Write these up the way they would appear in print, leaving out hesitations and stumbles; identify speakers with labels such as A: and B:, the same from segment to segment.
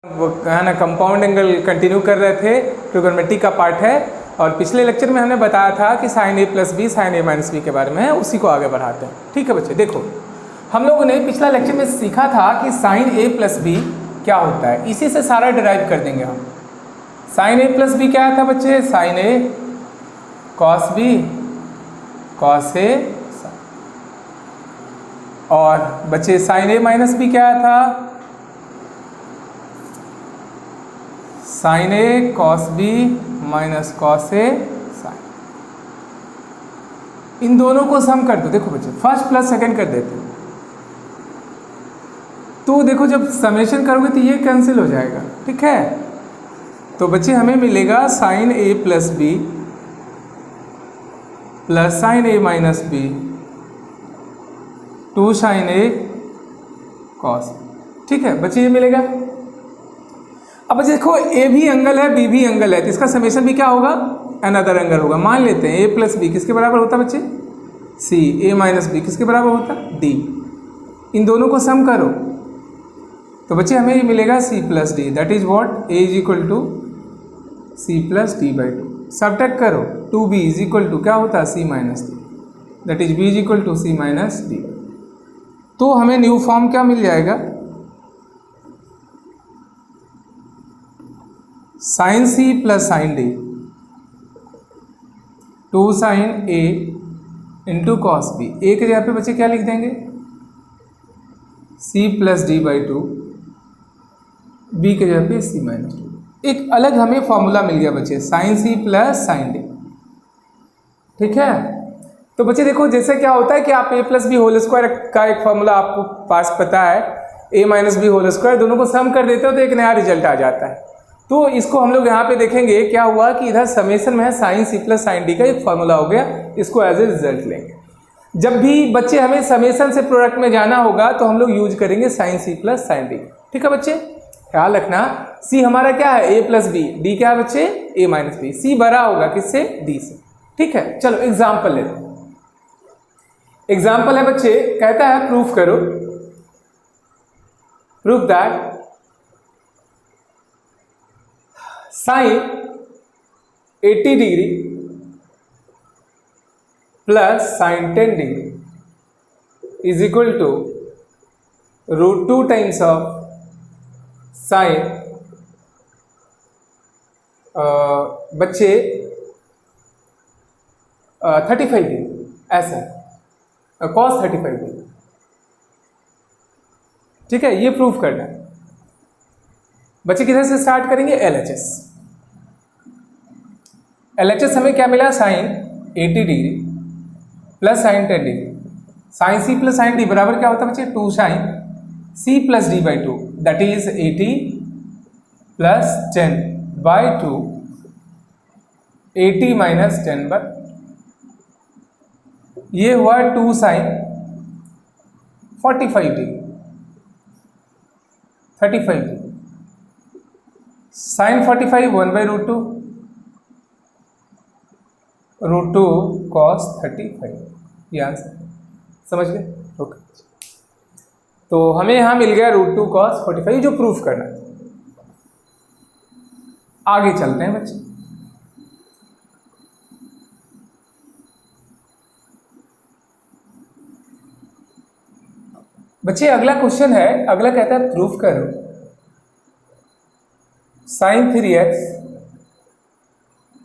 A: वो है ना कंपाउंड एंगल कंटिन्यू कर रहे थे, ट्रिगोनोमेट्री का पार्ट है। और पिछले लेक्चर में हमने बताया था कि sine A plus B sine A minus B के बारे में है, उसी को आगे बढ़ाते हैं। ठीक है बच्चे, देखो हम लोगों ने पिछला लेक्चर में सीखा था कि साइन ए प्लस बी क्या होता है, इसी से सारा डिराइव कर देंगे हम। साइन ए प्लस बी क्या था बच्चे? Sine A cos B cos ए, और बच्चे साइन ए माइनस बी क्या था? Sign A cos B minus cos A sign. इन दोनों को सम कर दो। देखो बच्चे फर्स्ट प्लस सेकंड कर देते, तो देखो जब समेशन करोगे तो ये कैंसिल हो जाएगा। ठीक है, तो बच्चे हमें मिलेगा sine A plus B plus sine A minus B two sine A cos. ठीक है बच्चे, ये मिलेगा। अब देखो ए भी एंगल है बी भी एंगल है, तो इसका समेशन भी क्या होगा? अनदर एंगल होगा। मान लेते हैं ए प्लस बी किसके बराबर होता है बच्चे? सी। ए माइनस बी किसके बराबर होता है? डी। इन दोनों को सम करो तो बच्चे हमें ये मिलेगा C plus D, that is what? A is equal to C plus D by two. Subtract करो, two B is equal to क्या होता है? C minus D, that is B is equal to C minus D. तो हमें new form क्या मिल जाएगा? Sine C plus sine D two sine A into cos B. A के जगह पे बच्चे क्या लिख देंगे? C plus D by to, B के जगह पे सी माइनस टू। एक अलग हमें फॉर्मूला मिल गया बच्चे, sine C plus sine D. ठीक है, तो बच्चे देखो जैसे क्या होता है कि आप ए प्लस बी होल स्क्वायर का एक फॉर्मूला आपको पास पता है, ए माइनस बी होल स्क्वायर, दोनों को सम कर देते हो तो एक नया रिजल्ट आ जाता है। तो इसको हम लोग यहाँ पे देखेंगे क्या हुआ कि इधर समेशन में है sine C plus sine D का एक फॉर्मूला हो गया, इसको एज ए रिजल्ट लेंगे। जब भी बच्चे हमें समेशन से प्रोडक्ट में जाना होगा तो हम लोग यूज करेंगे sine C plus sine D. ठीक है बच्चे, ख्याल रखना सी हमारा क्या है? ए प्लस बी, डी क्या है बच्चे? ए माइनस बी। सी बड़ा होगा किससे? डी से। ठीक है, चलो एग्जाम्पल लेते हैं। एग्जाम्पल है बच्चे, कहता है प्रूफ करो, proof that sine 80 degree plus sine 10 degree is equal to root 2 times of sine बच्चे 35 डिग्री, ऐसा कॉस 35 डिग्री। ठीक है, ये प्रूफ करना है बच्चे। किधर से स्टार्ट करेंगे? LHS। LHS हमें क्या मिला? Sine 80 degree plus sine 10 degree. Sine C plus sine D बराबर क्या होता है बच्चे? Two sine C plus D by two, that is 80 plus 10 by two, 80 minus 10 by, ये हुआ two sine 45 degree, 35 degree. Sine 45 1 by root two, root two cos 35, ये answer. समझ गए? ओके, तो हमें यहां मिल गया रूट टू कॉस 45, जो प्रूफ करना है। आगे चलते हैं बच्चे। बच्चे अगला क्वेश्चन है, अगला कहता है प्रूफ करो sine 3x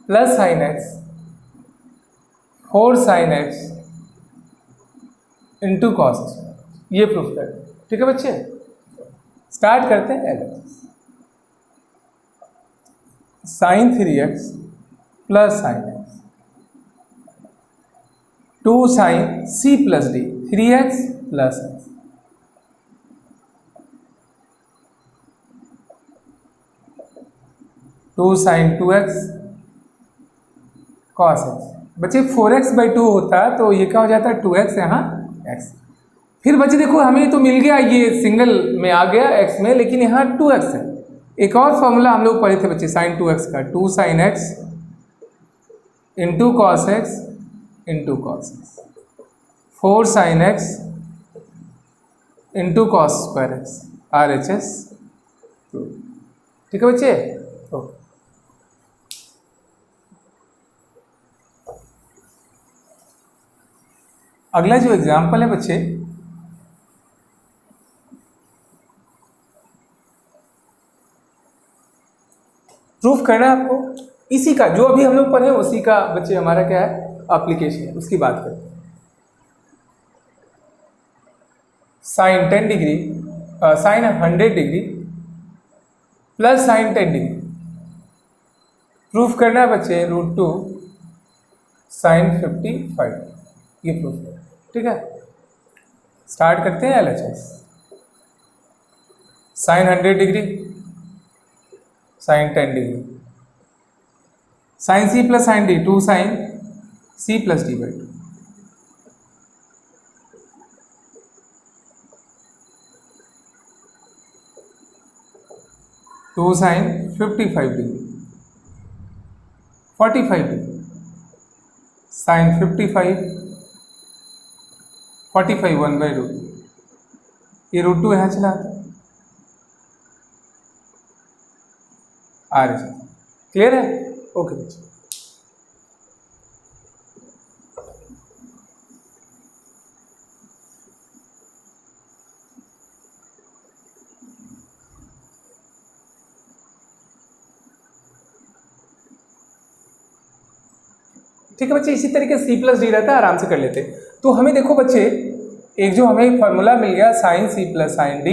A: plus sine x 4 sine x into cos. ये प्रूफ करें। ठीक है बच्चे, स्टार्ट करते हैं। Sine 3x plus sine x two sine c plus D 3x plus x two sine 2x cos x। बच्चे 4x बाई 2 होता है तो ये क्या हो जाता है? 2x, यहाँ x। फिर बच्चे देखो हमें तो मिल गया, ये सिंगल में आ गया x में, लेकिन यहाँ 2x है। एक और फॉर्मूला हम लोग पढ़े थे बच्चे साइन 2x का, two sine x into cos x into cos x, 4 sine x into cos square x, RHS। ठीक है बच्चे, ओके। अगला जो एग्जाम्पल है बच्चे, प्रूफ करना है आपको इसी का, जो अभी हम लोग पढ़े उसी का बच्चे हमारा क्या है एप्लीकेशन है, उसकी बात करते हैं। Sine 10 degree, sine 100 degree plus sine 10 degree proof करना है बच्चे √2 साइन 55, ये प्रूफ है। ठीक है, स्टार्ट करते हैं LHS। Sine 100 degree, sine 10 degree, sine C plus sine D, 2 sine C plus D/2, two sine 55 degree, 45 degree, sine 55, 45 1/√2, ये √2 यहाँ चला आता है, क्लियर है, ओके बच्चे। ठीक है बच्चे, इसी तरीके से C प्लस D रहता है, आराम से कर लेते। तो हमें देखो बच्चे, एक जो हमें फॉर्मूला मिल गया sine C plus sine D,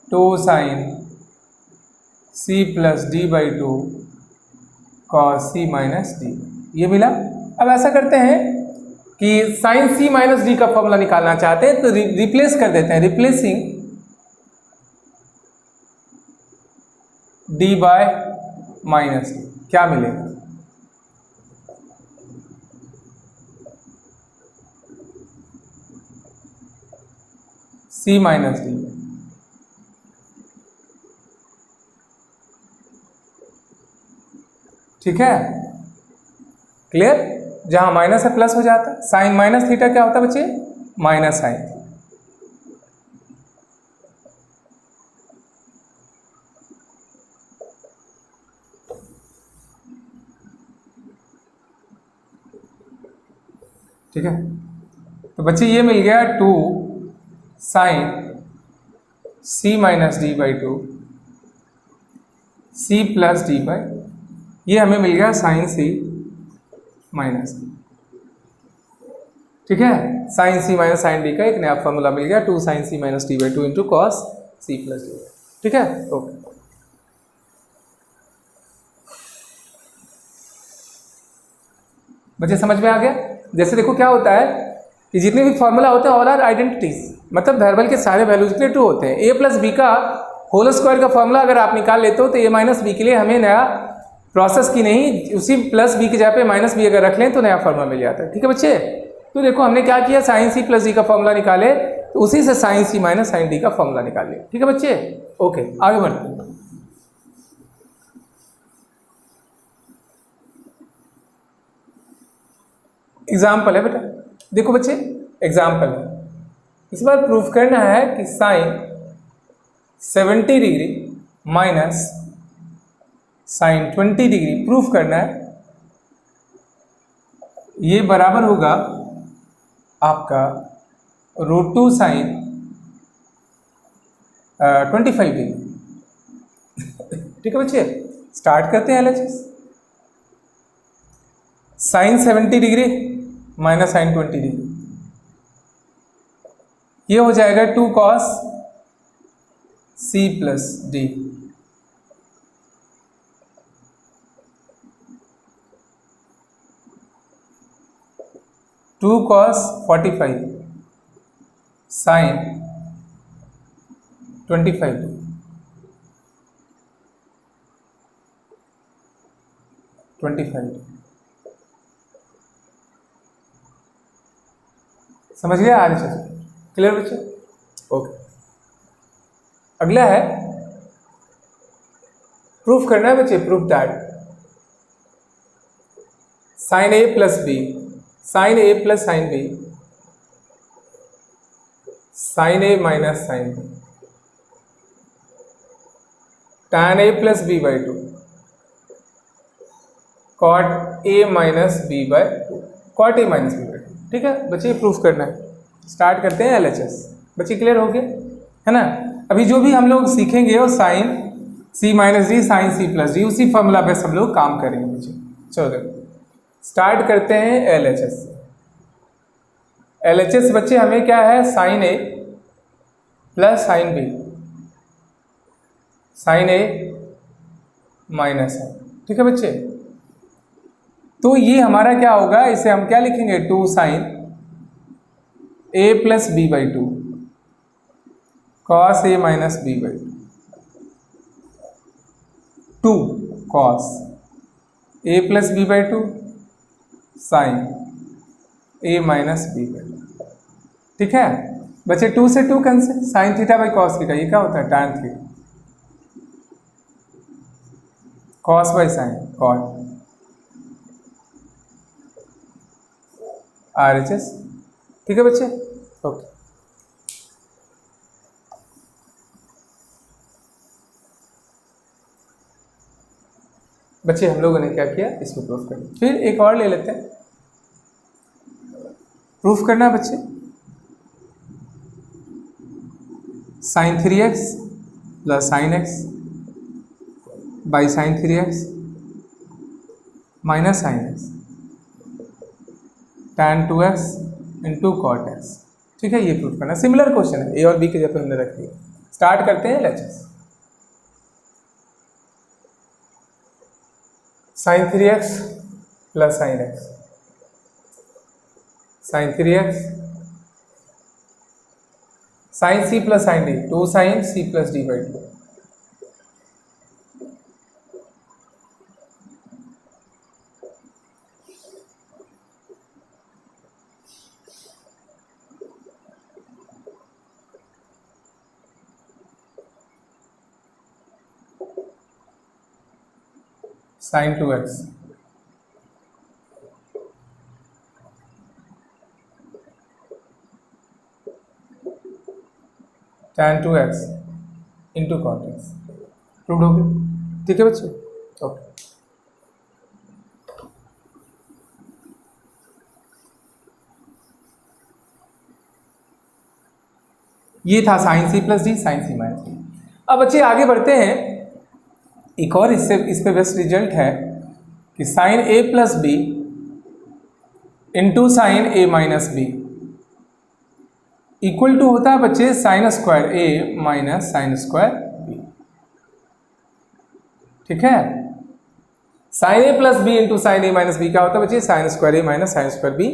A: 2 sine C plus D/2 cos C minus D, ये मिला। अब ऐसा करते हैं कि साइन C माइनस D का फॉर्मूला निकालना चाहते हैं तो रिप्लेस कर देते हैं, replacing D by minus D, क्या मिलेगा? C माइनस D, ठीक है, क्लियर। जहां माइनस है प्लस हो जाता है, साइन माइनस थीटा क्या होता है बच्चे? Minus sine. ठीक है, तो बच्चे ये मिल गया 2 sine C minus D/2 C plus D by, ये हमें मिल गया साइन C माइनस D। ठीक है, sine C minus sine D का एक नया फॉर्मूला मिल गया, 2 sine C minus D/2 into cos C plus D। ठीक है, ओके। बच्चे समझ में आ गया? जैसे देखो क्या होता है कि जितने भी फॉर्मूला होते हैं ऑल आर आइडेंटिटीज, मतलब वेरिएबल के सारे वैल्यूज के लिए ट्रू होते हैं। A प्लस बी का होल स्क्वायर का फॉर्मूला अगर आप निकाल लेते हो तो A माइनस बी के लिए हमें नया प्रोसेस की नहीं, उसी प्लस बी की जगह पे माइनस बी अगर रख लें तो नया फॉर्मूला मिल जाता है। ठीक है बच्चे, तो देखो हमने क्या किया, साइन C प्लस D का फॉर्मूला निकाले तो उसी से sine C minus sine D का फॉर्मूला निकाल लिया। ठीक है बच्चे, ओके, आगे बढ़ते हैं। एग्जाम्पल है बेटा, देखो बच्चे एग्जाम्पल है, इस बार प्रूफ करना है कि sine 70 degree minus sine 20 degree proof करना है, ये बराबर होगा आपका √2 साइन 25 डिग्री। ठीक है बच्चे, स्टार्ट करते हैं LHS। Sine 70 degree minus sine 20 degree, ये हो जाएगा 2 cos C plus D, two cos 45 sine 25 25। समझ गया? आ रही है, क्लियर बच्चे, ओके। अगला है प्रूफ करना है बच्चे, proof that sine A plus B, sine A plus sine B, sine A minus sine B tan a plus B by two cot a minus B by two, cot a minus B by two. ठीक है बच्चे, proof करना है। Start करते हैं LHS। बच्चे clear हो गए है ना। अभी जो भी हम लोग सीखेंगे वो sine C minus D sine C plus D, उसी फॉर्मूला पे सब लोग काम करेंगे बच्चे। चलो देखो स्टार्ट करते हैं LHS। LHS बच्चे हमें क्या है, sine A plus sine B, sine A minus है। ठीक है बच्चे, तो ये हमारा क्या होगा, इसे हम क्या लिखेंगे, two sine A plus B by two cos A minus B by two cos A plus B by two sine A minus B by two. ठीक है बच्चे, टू से two cancel, sine theta by cos theta, ये क्या होता है, tan theta, cos by sine cot, RHS। ठीक है बच्चे, ओके। बच्चे हम लोगों ने क्या किया, इसको प्रूफ कर लिया। फिर एक और ले लेते हैं, प्रूफ करना है बच्चे। Sine 3x plus sine x by sine 3x minus sine x tan 2x into cot x. ठीक है, ये प्रूफ करना। सिमिलर क्वेश्चन है, ए और बी के जगह हमने रख दिया। स्टार्ट करते हैं LHS। Sine 3x plus sine X, sine 3x sine C plus sine D, two sine C plus D by two, sine 2x tan 2x into cot X. Prove हो गया। ठीक है बच्चे, ओके। ये था sine C plus D sine C minus D. अब बच्चे आगे बढ़ते हैं, एक और इस पे बेस्ट रिजल्ट है कि sine A plus B into sine A minus B equal to होता है बच्चे sine square A minus sine square B. ठीक है, sine A plus B into sine A minus B क्या होता है बच्चे, sine square A minus sine square B.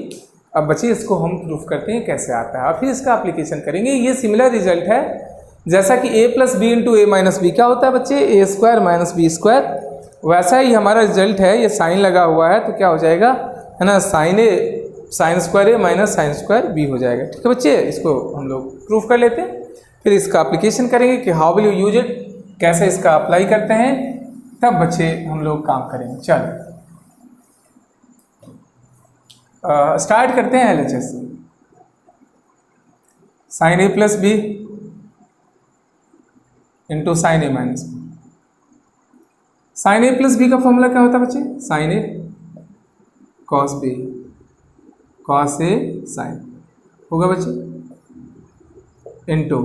A: अब बच्चे इसको हम प्रूफ करते हैं कैसे आता है और फिर इसका एप्लीकेशन करेंगे। ये सिमिलर रिजल्ट है जैसा कि ए प्लस बी इंटू ए माइनस बी क्या होता है बच्चे, ए स्क्वायर माइनस बी स्क्वायर। वैसा ही हमारा रिजल्ट है, ये साइन लगा हुआ है तो क्या हो जाएगा, है ना, sign A sine square A minus sine square B हो जाएगा। ठीक है बच्चे, इसको हम लोग प्रूफ कर लेते हैं, फिर इसका एप्लीकेशन करेंगे कि how will you use it, कैसे इसका अप्लाई करते हैं, तब बच्चे हम लोग काम करेंगे। चलो स्टार्ट करते हैं LHS से। Sign A plus B into sine A minus B. Sine A plus B का फॉर्मूला क्या होता है बच्चे, sine A cos B cos A sign होगा बच्चे, into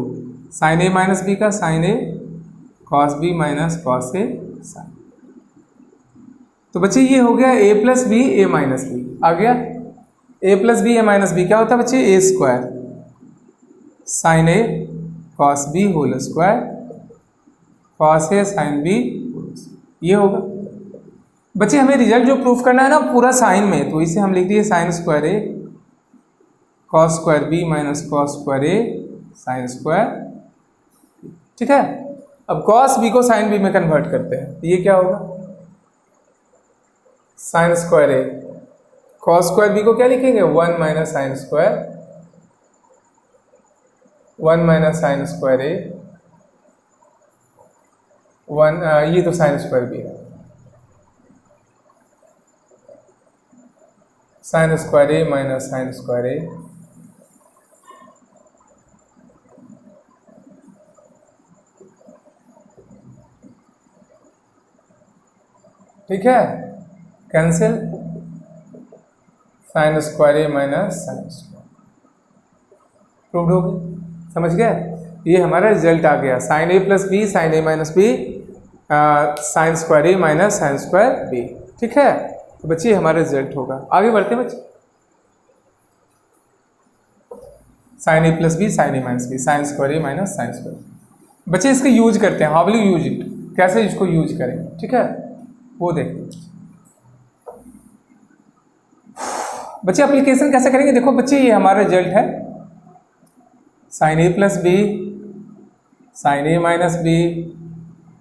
A: sine A minus B का sign A cos B minus cos A sign. तो बच्चे ये हो गया ए प्लस बी ए माइनस बी आ गया। ए प्लस बी ए माइनस बी क्या होता है बच्चे, ए square sine A cos B whole square cos A sine B, ये होगा बच्चे। हमें रिजल्ट जो प्रूफ करना है ना पूरा साइन में, तो इसे हम लिख दिए sine square A cos square B minus cos square A sine square. ठीक है, अब कॉस बी को साइन बी में कन्वर्ट करते हैं, तो ये क्या होगा, sine square A cos square B को क्या लिखेंगे, one minus sine square one minus sine square A one, ये तो साइन स्क्वायर बी है, sine square A minus sine square A ठीक है, cancel sine square A minus sine square, proved हो गई। समझ गए, ये हमारा रिजल्ट आ गया, sign A plus B sine A minus B sign square A minus sine square B. ठीक है, तो बच्चे हमारा रिजल्ट होगा। आगे बढ़ते हैं बच्चे, sine A plus B sine A minus B sign square A minus sine square. बच्चे इसका यूज करते हैं, how will you use it, कैसे इसको यूज करें, ठीक है वो देखिए। बच्चे एप्लीकेशन कैसे करेंगे, देखो बच्चे ये हमारा रिजल्ट है, sine A plus B sine A minus B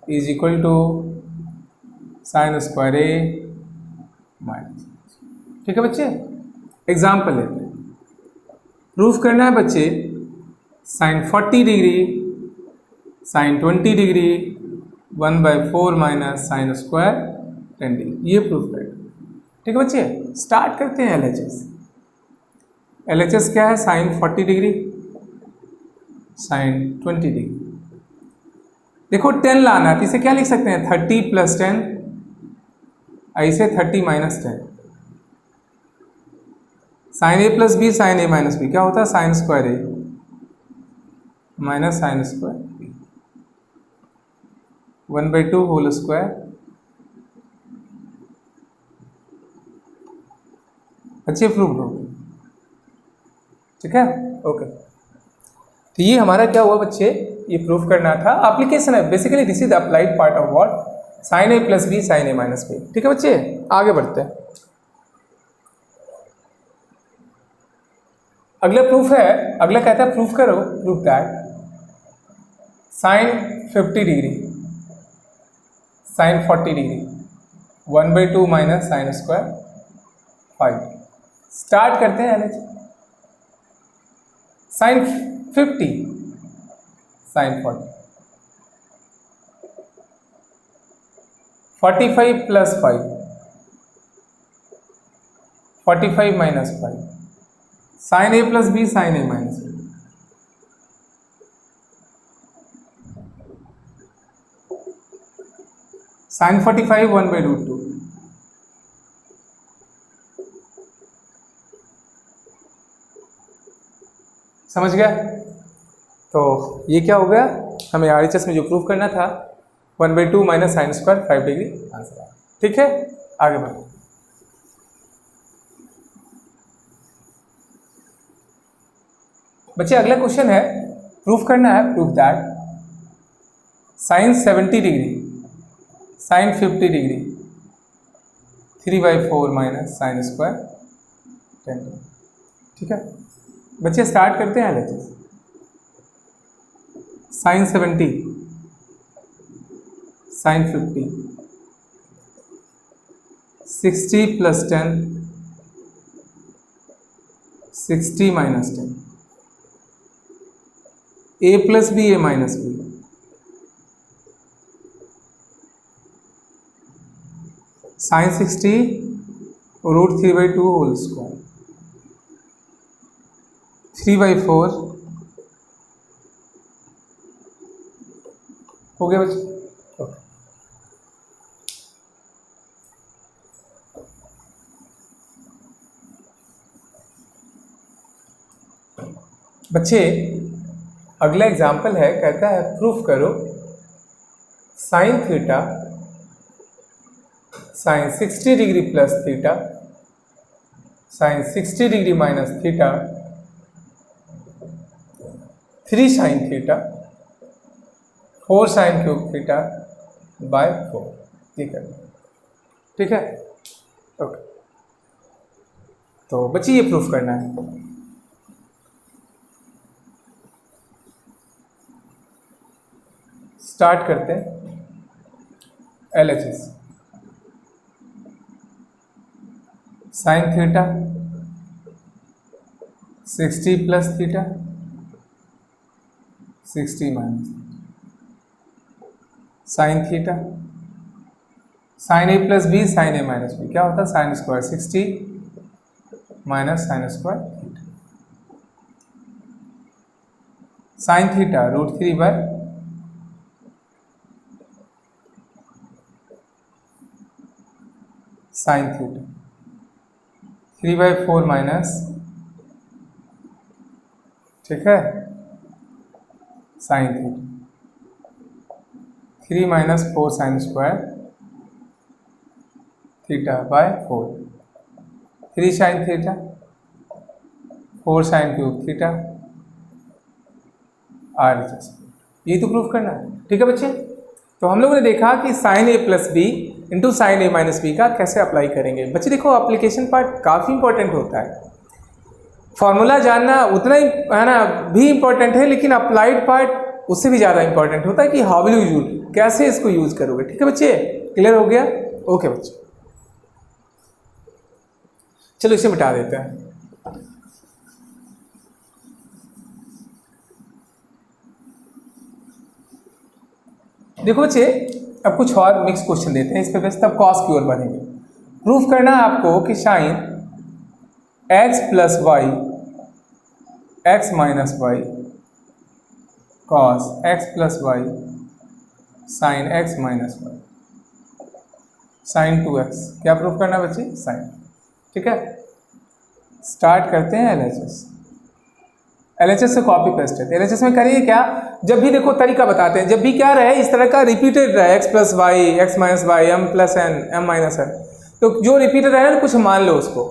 A: is equal to sine square A minus. ठीक है बच्चे, एग्जाम्पल लेते हैं, प्रूफ करना है बच्चे sine 40 degree sine 20 degree 1/4 minus sine square 10 degree, ये प्रूफ करें। ठीक है बच्चे, स्टार्ट करते हैं LHS। LHS क्या है, साइन 40 डिग्री साइन 20 डिग्री। देखो 10 लाना है तो इसे क्या लिख सकते हैं, 30 + 10, ऐसे 30 - 10। Sine A plus B sine A minus B क्या होता है, sine square A minus sine square B 1/2 whole square. अच्छे प्रूफ हो गए, ठीक है ओके। तो ये हमारा क्या हुआ बच्चे, ये प्रूफ करना था, एप्लीकेशन है basically, this is the applied part of what, sine A plus B sine A minus B. ठीक है बच्चे, आगे बढ़ते हैं। अगला प्रूफ है, अगला कहता है प्रूफ करो, proof that sine 50 degree sine 40 degree 1/2 minus sine square 5। Start करते हैं LHS। Sine 50 sine 40 45 + 5 45 - 5 sine A plus B sine A minus B. Sine 45 1/√2। समझ गया, तो ये क्या हो गया, हमें RHS में जो प्रूफ करना था 1/2 minus sine square 5 degree answer आया। ठीक है, आगे बढ़ो। बच्चे अगला क्वेश्चन है, प्रूफ करना है, proof that sine 70 degree sine 50 degree 3/4 minus sine square 10 degree. ठीक है बच्चे, स्टार्ट करते हैं LHS। Sine 70 sine 50 60 + 10 60 - 10 a plus B a minus B sine 60 √3/2 whole square 3/4 हो गया बच्चे, ओके। बच्चे अगला एग्जाम्पल है, कहता है प्रूफ करो sign theta sign 60 degree plus theta sign 60 degree minus theta 3 sine theta 4 sine cube theta by 4। ये करना, ठीक है ओके। तो बच्चे ये प्रूफ करना है। स्टार्ट करते हैं LHS। Sine theta 60 plus theta 60 minus sine theta sine A plus B sine A minus B क्या होता है, sine square 60 minus sine square theta sine theta √3/, sine theta, 3/4 minus, ठीक है, sine theta, 3 minus 4 sine square theta by 4, 3 sine theta, 4 sine cube theta, RHS। ये तो proof करना है, ठीक है बच्चे। तो हम लोगों ने देखा कि sine A plus B into sine A minus B का कैसे अप्लाई करेंगे। बच्चे देखो, एप्लीकेशन पार्ट काफ़ी इंपॉर्टेंट होता है, फॉर्मूला जानना उतना ही है ना भी इंपॉर्टेंट है, लेकिन अप्लाइड पार्ट उससे भी ज़्यादा इंपॉर्टेंट होता है कि हाउ विल यू यूज, कैसे इसको यूज़ करोगे। ठीक है बच्चे, क्लियर हो गया? ओके बच्चे, चलो इसे मिटा देते हैं। देखो बच्चे, अब कुछ और मिक्स क्वेश्चन देते हैं, इस पे बेस तब कॉस की ओर बढ़ेंगे। प्रूफ करना है आपको कि sine x plus y x minus y cos x plus y sine x minus y sine 2x, क्या प्रूफ करना है बच्चे? साइन। ठीक है, स्टार्ट करते हैं LHS। LHS से कॉपी पेस्ट है। LHS में करिए क्या, जब भी देखो तरीका बताते हैं, जब भी क्या रहे इस तरह का रिपीटेड रहे, x plus y x minus y M plus N M minus N, तो जो रिपीटेड रहे ना कुछ मान लो उसको,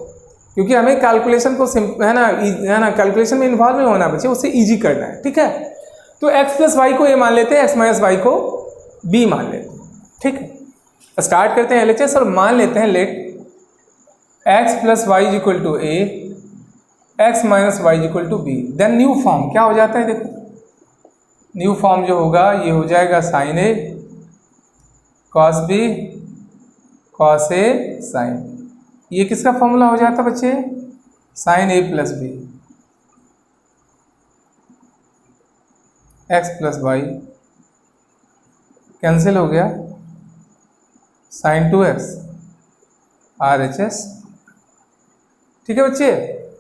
A: क्योंकि हमें कैलकुलेशन को है ना कैलकुलेशन में इन्वॉल्व नहीं होना बच्चे, उससे ईजी करना है। ठीक है, तो x प्लस वाई को ए मान लेते हैं, एक्स माइनस वाई को बी मान लेते हैं। ठीक है, स्टार्ट करते हैं LHS और मान लेते हैं let x plus y is equal to A x minus y is equal to B. Then new form क्या हो जाता है, देखो न्यू फॉर्म जो होगा ये हो जाएगा sine A cos B cos A sine. ये किसका फॉर्मूला हो जाता है बच्चे? Sine A plus B X plus Y cancel हो गया, साइन 2x RHS। ठीक है बच्चे,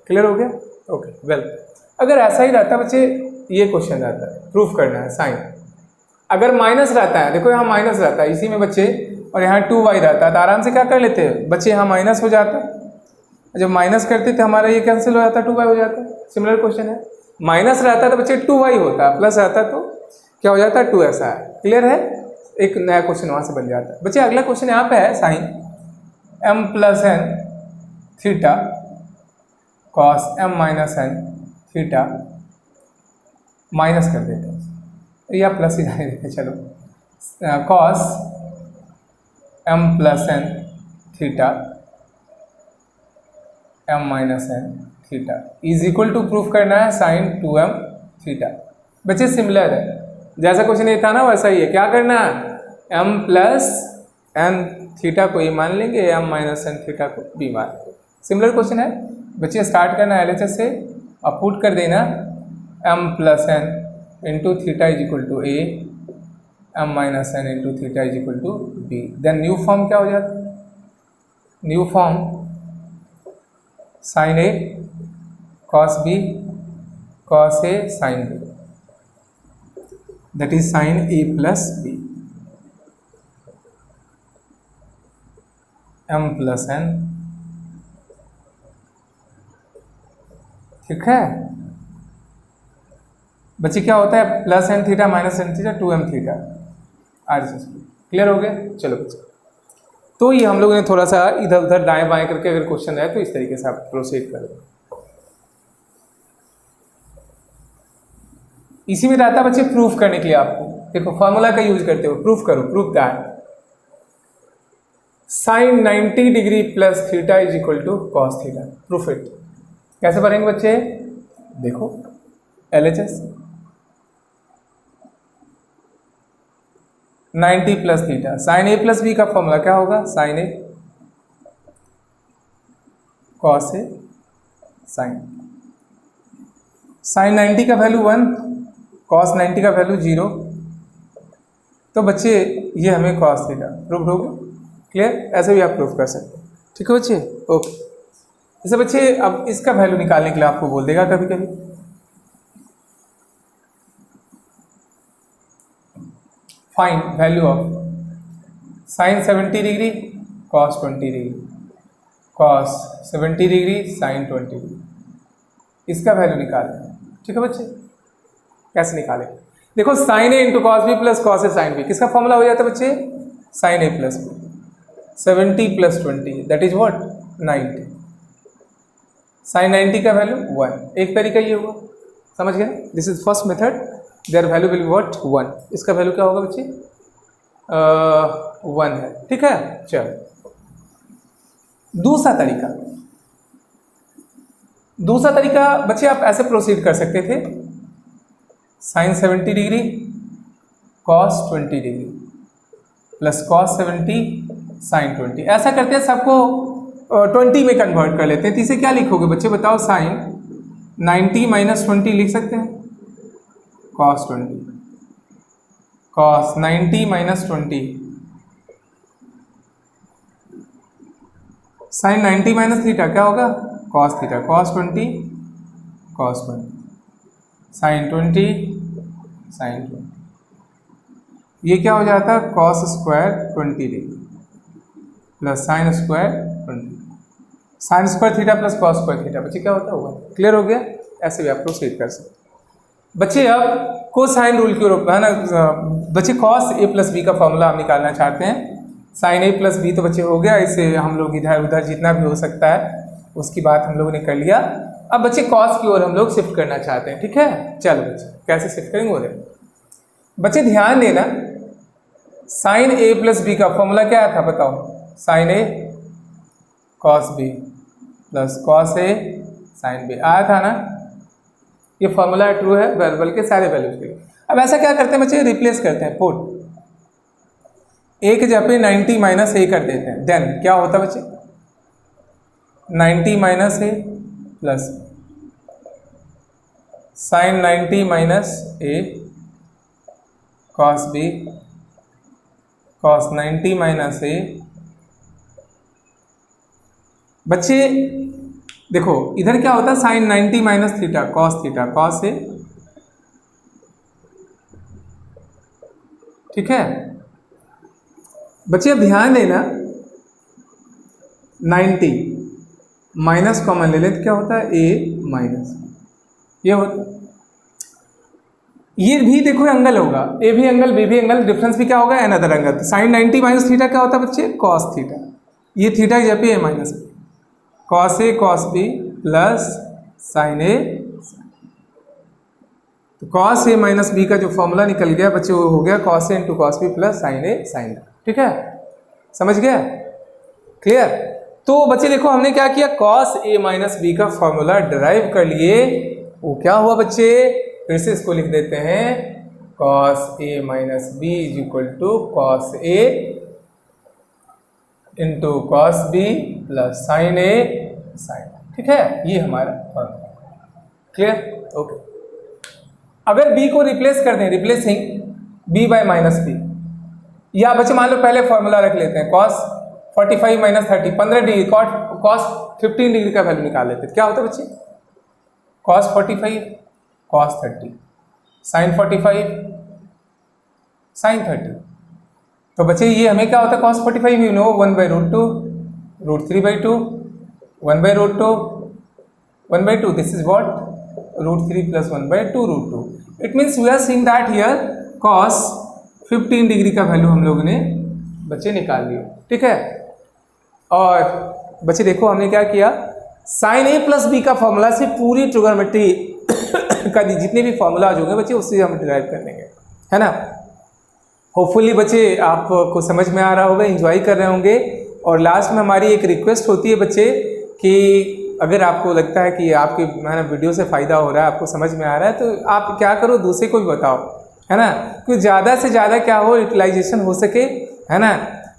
A: क्लियर हो गया? ओके वेल, अगर ऐसा ही रहता बच्चे, ये क्वेश्चन रहता है प्रूफ करना है साइन, अगर माइनस रहता है, देखो यहाँ माइनस रहता है इसी में बच्चे, और यहाँ 2y रहता है, तो आराम से क्या कर लेते हैं बच्चे, यहाँ माइनस हो जाता है, जब माइनस करते थे हमारा ये कैंसिल हो जाता है, 2y हो जाता है। सिमिलर क्वेश्चन है, माइनस रहता है तो बच्चे 2y होता है, प्लस रहता है तो क्या हो जाता है 2x है। क्लियर है? एक नया क्वेश्चन वहाँ से बन जाता है बच्चे। अगला क्वेश्चन यहाँ पे है sine m plus N theta cos m minus N theta, minus कर देते हैं या प्लस ही जाने देते हैं, चलो cos m plus N theta m minus N theta is equal to proof करना है साइन 2m थीटा। बच्चे सिमिलर है, जैसा क्वेश्चन ये था ना वैसा ही है। क्या करना है, m प्लस एन थीटा को ये मान लेंगे, m माइनस एन थीटा को b मान लेंगे। सिमिलर क्वेश्चन है बच्चे, स्टार्ट करना है LHS से और पुट कर देना m plus N into theta is equal to A m minus N into theta is equal to B. Then new form क्या हो जाता है, new form sine A cos B cos A sine B, that is sine A plus B m plus N. ठीक है बच्चे, क्या होता है plus N theta minus N theta 2m theta RHS। Clear हो गया? चलो बच्चे, तो ये हम लोगों ने थोड़ा सा इधर उधर दाएं बाएं करके अगर क्वेश्चन है तो इस तरीके से आप प्रोसीड करें। इसी में रहता है बच्चे प्रूफ करने के लिए, आपको देखो फॉर्मूला का यूज करते हो, प्रूफ करो, proof that sine 90 degree plus theta is equal to cos theta. Proof it. कैसे पढ़ेंगे बच्चे? देखो LHS 90 plus theta, sine A plus B का फॉर्मूला क्या होगा, sine A cos A sine. Sine 90 का वैल्यू 1, कॉस 90 का वैल्यू 0, तो बच्चे ये हमें कॉस थीटा प्रूफ हो गया। क्लियर? ऐसे भी आप प्रूफ कर सकते हैं। ठीक है बच्चे, ओके। जैसे बच्चे अब इसका वैल्यू निकालने के लिए आपको बोल देगा कभी कभी, find value of sine 70 degree cos 20 degree. Cos 70 degree sine 20 degree, इसका वैल्यू निकालें। ठीक है बच्चे, कैसे निकालें? देखो sine A into cos B plus cos A sine B, किसका फॉर्मूला हो जाता है बच्चे? Sine A plus B. 70 plus 20 that is what? 90। Sine 90 का वैल्यू 1। एक तरीका ये हुआ, समझ गए? This is first method, their value will be what? 1। इसका वैल्यू क्या होगा बच्चे? 1 है। ठीक है, चलो दूसरा तरीका बच्चे आप ऐसे प्रोसीड कर सकते थे, sine 70 degree cos 20 degree plus cos 70 sine 20। ऐसा करते हैं, सबको 20 में कन्वर्ट कर लेते हैं। तो इसे क्या लिखोगे बच्चे बताओ? साइन 90 माइनस 20 लिख सकते हैं, cos 20, cos 90 minus 20, sine 90 minus theta क्या होगा? Cos theta, cos 20 cos 20, sine 20 sine 20। ये क्या हो जाता है? Cos square 20 degree plus sine square 20, sine square theta plus cos square theta. बच्चे क्या होता होगा? क्लियर हो गया? ऐसे भी आप प्रोसीड कर सकते बच्चे। अब कोसाइन रूल के रूप में है ना बच्चे, कॉस ए प्लस बी का फॉर्मूला हम निकालना चाहते हैं। साइन ए प्लस बी तो बच्चे हो गया, इसे हम लोग इधर उधर जितना भी हो सकता है उसकी बात हम लोगों ने कर लिया। अब बच्चे कॉस की ओर हम लोग शिफ्ट करना चाहते हैं। ठीक है, चलो बच्चे कैसे शिफ्ट करेंगे वो देखो। बच्चे ध्यान देना, साइन ए प्लस बी का फॉर्मूला क्या था बताओ? Sign A cos B plus cos A sine B आया था ना? ये फॉर्मूला ट्रू है वेरिएबल के सारे वैल्यूज के लिए। अब ऐसा क्या करते हैं बच्चे? रिप्लेस करते हैं, पुट ए के जगह पे 90 माइनस ए कर देते हैं। देन क्या होता है बच्चे? 90 माइनस ए प्लस साइन 90 माइनस ए कॉस बी कॉस 90 माइनस ए। बच्चे देखो इधर क्या होता है? Sign 90 minus theta cos A. ठीक है बच्चे, अब ध्यान देना, 90 माइनस कॉमन ले लें तो क्या होता है? ए माइनस ये होता। ये भी देखो एंगल होगा, ए भी एंगल बी भी एंगल, डिफरेंस भी क्या होगा? Another angle. Sine 90 minus theta क्या होता है बच्चे? Cos theta. ये थीटा की जगह पे ए माइनस बी, कॉस ए कॉस बी प्लस साइन ए। तो कॉस ए माइनस बी का जो फॉर्मूला निकल गया बच्चे वो हो गया cos A into cos B plus sine A sine B. ठीक है, समझ गया? क्लियर? तो बच्चे देखो हमने क्या किया? कॉस ए माइनस बी का फॉर्मूला डिराइव कर लिए। वो क्या हुआ बच्चे? फिर से इसको लिख देते हैं, cos A minus B is equal to cos A into cos B plus sine A sine. ठीक है, ये हमारा फॉर्मूला। क्लियर? ओके। अगर b को रिप्लेस कर दें, replacing b by minus B, या बच्चे मान लो पहले फॉर्मूला रख लेते हैं, cos 45 minus 30 15 degree, cos 15 degree का वैल्यू निकाल लेते हैं। क्या होता है बच्चे? Cos 45 cos 30 sign 45 sine 30। तो बच्चे ये हमें क्या होता है? Cos 45 you know 1 by root 2 root 3 by 2 1 by root 2 1 by 2, this is what? Root 3 plus 1 by 2 root 2। It means we are seeing that here cos 15 degree का वैल्यू हम लोगों ने बच्चे निकाल लिया। ठीक है, और बच्चे देखो हमने क्या किया? साइन ए प्लस बी का फॉर्मूला से पूरी ट्रिगोनोमेट्री का जितने भी फॉर्मूलाज होंगे बच्चे उससे हम डिराइव कर लेंगे, है ना? होपफुली बच्चे आपको समझ में आ रहा होगा, एंजॉय कर रहे होंगे। और लास्ट में हमारी एक रिक्वेस्ट होती है बच्चे कि अगर आपको लगता है कि आपकी वीडियो से फ़ायदा हो रहा है, आपको समझ में आ रहा है, तो आप क्या करो, दूसरे को भी बताओ, है ना? क्योंकि ज़्यादा से ज़्यादा क्या हो, यूटिलाइजेशन हो सके, है ना?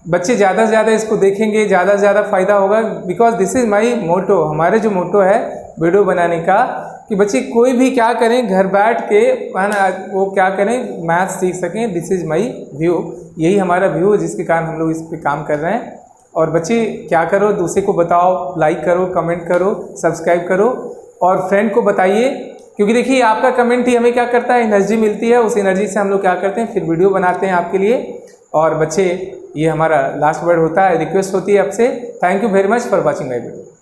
A: बच्चे ज़्यादा से ज़्यादा इसको देखेंगे, ज़्यादा से ज़्यादा फ़ायदा होगा। बिकॉज दिस इज़ माई मोटो, हमारे जो मोटो है वीडियो बनाने का, कि बच्चे कोई भी क्या करें घर बैठ के, है ना, वो क्या करें, मैथ सीख सकें। दिस इज़ माई व्यू, यही हमारा व्यू है जिसके कारण हम लोग इस पर काम कर रहे हैं। और बच्चे क्या करो, दूसरे को बताओ, लाइक करो, कमेंट करो, सब्सक्राइब करो और फ्रेंड को बताइए। क्योंकि देखिए आपका कमेंट ही हमें क्या करता है, एनर्जी मिलती है। उस एनर्जी से हम लोग क्या करते हैं, फिर वीडियो बनाते हैं आपके लिए। और बच्चे ये हमारा लास्ट वर्ड होता है। रिक्वेस्ट होती है आपसे, thank you very much for watching my video.